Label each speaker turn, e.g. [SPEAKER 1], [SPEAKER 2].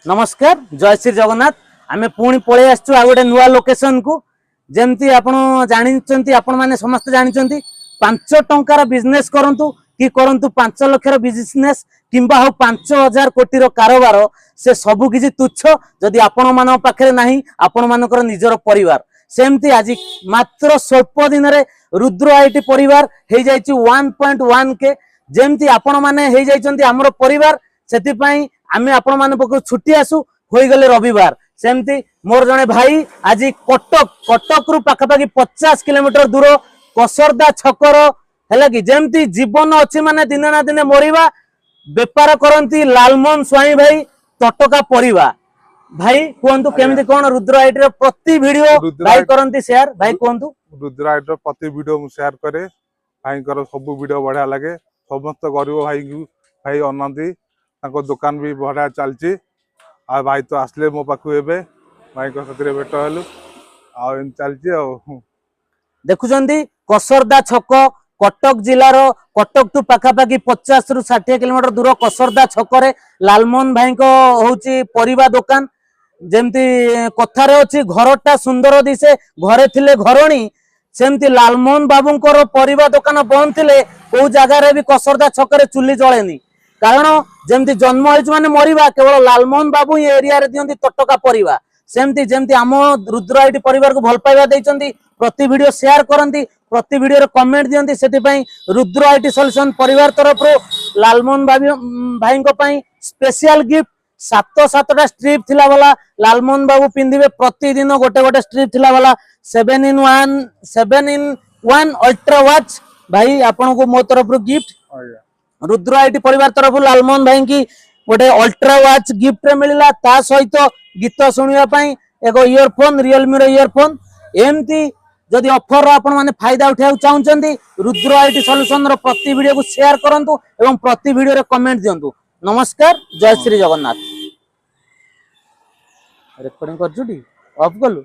[SPEAKER 1] नमस्कार जय श्री जगन्नाथ आमे पुणी पळे आछू आ गोटे नुआ लोकेशन को जेमती आपण जानिचंती आपण माने समस्त जानिचंती 5 टंकार बिजनेस करंतु कि करंतु 5 लाख बिजनेस किंबा हो 5000 कोटी रो कारोबार से सबु किछि तुच्छ जदि आपण मान पाखरे नाही आपण मानकर निजर परिवार सेमती आज मात्र स्वल्प दिन रे रुद्र आईटी परिवार हे जाइछि 1.1 के जेमती आपण माने हे जाइछंती हमरो परिवार सेति पई आमे आपण मान पको छुट्टी आसु होई गले रविवार सेमती मोर जने भाई आज कटक रु पाखापाखि 50 किलोमीटर दूर कसरदा छकर हैला कि जेमती जीवन अछि माने दिने ना दिने मरिबा व्यापार करंती लालमोहन स्वामी भाई टटका परिबा भाई कोंतु केमिति कोन रुद्र आईटी रो प्रति वीडियो भाई करंती शेयर भाई कोंतु
[SPEAKER 2] रुद्र आईटी रो प्रति वीडियो मु शेयर करे भाई कर सब वीडियो बढ़िया लागे समस्त गरीब भाई अनंती ताको दुकान भी बढ़िया चलची आ भाई तो आसले मो पाखु एबे भाई को सतरे भेट हेलु आ इन चलची आ
[SPEAKER 1] देखुचंदी कसरदा छक कटक जिलार कटक टू पाखापाखि 50 रु 60 किलोमीटर दूर कसरदा छकरे लालमोहन भाई को होची परिबा दुकान जेमती कथारे अछि घरटा सुंदर दिसे घरे थिले घरणी सेमती लालमोहन बाबूंकर परिबा दुकान बंद थिले को जगह रे भी कसरदा छकरे चुली जळेनी कारण जेमती जन्म होइछ माने मरिबा केवल लालमोहन बाबू ये एरिया रे दियंती टटका परिबा सेमती जेमती आम रुद्र आईटी परिवार को भल पाइबा दैचंती प्रति वीडियो शेयर करंती प्रति वीडियो रे कमेंट दियंती सेति पई रुद्र आईटी सॉल्यूशन परिवार तरफ रो लालमोहन भाई को पई स्पेशल गिफ्ट 7टा स्ट्रिप थिला वाला लालमोहन बाबू पिंदिबे प्रतिदिन गोटे गोटे स्ट्रिप थिला वाला 7 in 1 अल्ट्रा वॉच भाई आपन को मो तरफ रो गिफ्ट रुद्र आईटी परिवार तरफ लालमोहन भाई की गोटे अल्ट्रा वॉच गिफ्ट रे मिलिला ता सहित गीत सुनिया पई एगो इयरफोन रियलमी रो इयरफोन एमती जदि ऑफर रो आपण माने फायदा उठाउ चाहुचंती रुद्र आईटी सॉल्यूशन रो प्रति वीडियो को शेयर करंतु एवं प्रति वीडियो रे कमेंट दियंतु नमस्कार जय श्री जगन्नाथ रेकॉर्डिंग कर जुटी ऑफ कलु।